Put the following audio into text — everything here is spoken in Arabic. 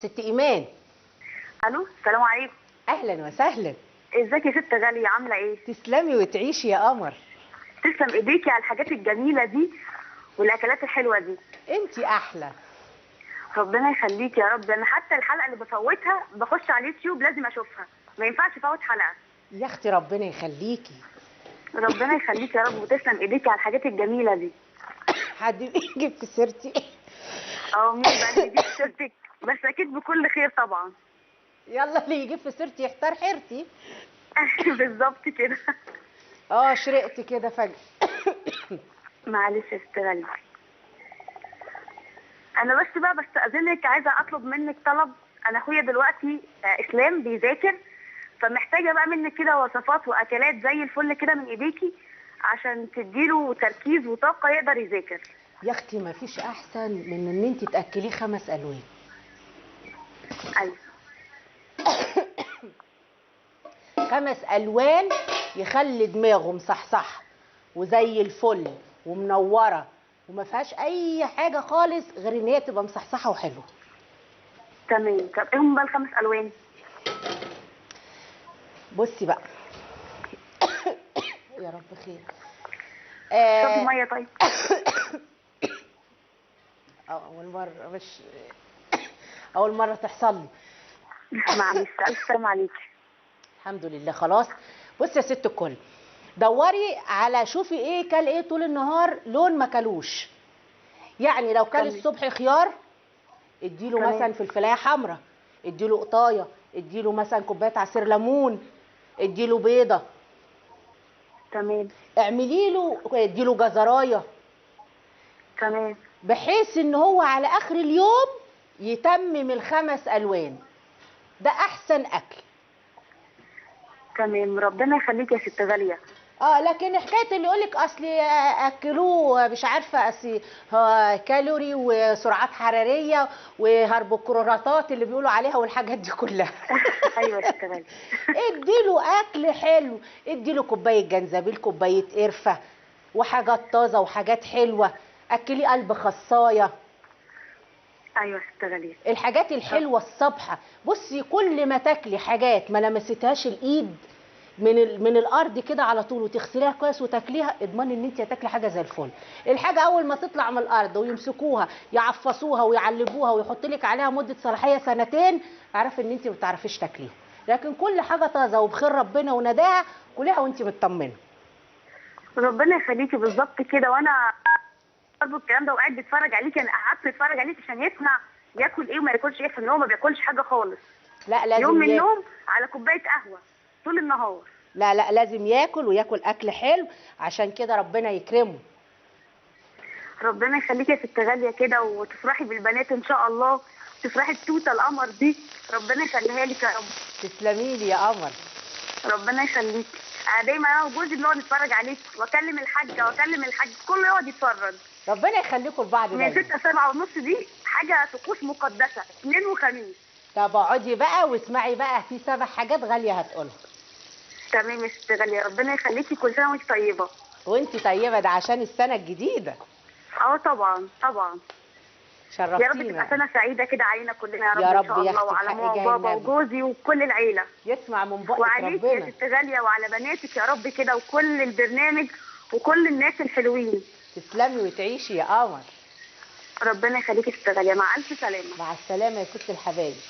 ست ايمان. الو، السلام عليكم. اهلا وسهلا. ازيك يا ست غاليه، عامله ايه؟ تسلمي وتعيشي يا قمر. تسلم ايديكي على الحاجات الجميله دي والاكلات الحلوه دي. انتي احلى. ربنا يخليكي يا رب. انا حتى الحلقه اللي بفوتها بخش على اليوتيوب لازم اشوفها، ما ينفعش افوت حلقه. يا اختي ربنا يخليكي. ربنا يخليكي يا رب وتسلم ايديكي على الحاجات الجميله دي. حد بيجيب في سيرتي؟ اه، مين بقى اللي يجيب سيرتك؟ بس اكيد بكل خير طبعا. يلا اللي يجيب في سيرتي يختار حيرتي. بالظبط كده. شرقت كده فجأة. معلش يا ست غاليه. انا بس بقى بستأذنك، عايزه اطلب منك طلب. انا اخويا دلوقتي اسلام بيذاكر، فمحتاجه بقى منك كده وصفات واكلات زي الفل كده من ايديكي عشان تديله تركيز وطاقه يقدر يذاكر. يا اختي ما فيش احسن من ان انتي تاكليه 5 الوان. ايوه. 5 الوان يخلي دماغه مصحصحه وزي الفل ومنوره وما فيهاش اي حاجه خالص غير ان هي تبقى مصحصحه وحلوه. تمام. طب ايه هم بقى الخمس الوان؟ بصي بقى. يا رب خير. شربي ميه طيب. اول مره تحصل لي. معلش، الف سلام عليكي. الحمد لله خلاص. بصي يا ست الكل، دوري على شوفي ايه كل ايه طول النهار لون ما كلوش. يعني لو كل تمام. الصبح خيار اديله تمام. مثلا فلفلايه حمراء، اديله قطايه، اديله مثلا كوبايه عصير ليمون، اديله بيضه، تمام. اعملي له اديله جزرايه، تمام. بحيث ان هو على اخر اليوم يتمم ال5 الوان. ده احسن اكل. تمام. ربنا يخليكي يا ست غاليه. لكن حكايه اللي يقولك اصل اكلوه مش عارفه اصل كالوري وسرعات حراريه وهربوكراتات اللي بيقولوا عليها والحاجات دي كلها. ايوه يا ست غاليه. اديله اكل حلو، اديله كوبايه جنزبيل، كوبايه قرفه، وحاجات طازه وحاجات حلوه. اكليه قلب خصايه. ايوه يا ست غاليه. الحاجات الحلوه الصبحه. بصي كل ما تاكلي حاجات ما لمستهاش الايد من الارض كده على طول وتغسليها كويس وتاكليها، اضمني ان انت هتاكلي حاجه زي الفل. الحاجه اول ما تطلع من الارض ويمسكوها يعفصوها ويعلبوها ويحط لك عليها مده صلاحيه 2 اعرفي ان انت ما بتعرفيش تاكليها. لكن كل حاجه طازه وبخير ربنا ونداها كليها وانت مطمنه. ربنا يخليكي بالظبط كده. وانا برضه الكلام ده وقاعد بيتفرج عليكي، انا قعدت اتفرج عليك عشان يسمع ياكل ايه وما ياكلش ايه، في هو ما بياكلش حاجه خالص. لا يوم لازم من النوم على كوبايه قهوه طول النهار. لا لازم ياكل وياكل اكل حلو عشان كده ربنا يكرمه. ربنا يخليكي يا ست غاليه كده وتفرحي بالبنات ان شاء الله. تفرحي التوته القمر دي، ربنا يخليها لك يا رب. تسلمي لي يا قمر. ربنا يخليكي. انا دايما انا وجوزي بنقعد نتفرج عليك، واكلم الحاجه واكلم الحاج، كله يقعد يتفرج. ربنا يخليكم لبعض من دايما. 6 7 ونص دي حاجه طقوس مقدسه، اثنين وخميس. طب اقعدي بقى واسمعي بقى في 7 حاجات غاليه هتقولها. تمام يا ست غاليه. ربنا يخليكي، كل سنه وانت طيبه. وانت طيبه، ده عشان السنه الجديده. طبعا طبعا. يا رب شرفتينا. تبقى سنه سعيده كده علينا كلنا يا رب, يا ان رب شاء يا الله، اختي وعلى بحق ماما جاه وبابا النبي. وجوزي وكل العيله. يسمع من بقك وعليك يا ربنا. ست غاليه وعلى بناتك يا رب كده، وكل البرنامج وكل الناس الحلوين. تسلمي وتعيشي يا قمر. ربنا يخليكي يا ست غاليه، مع الف سلامه. مع السلامه يا ست الحبايب.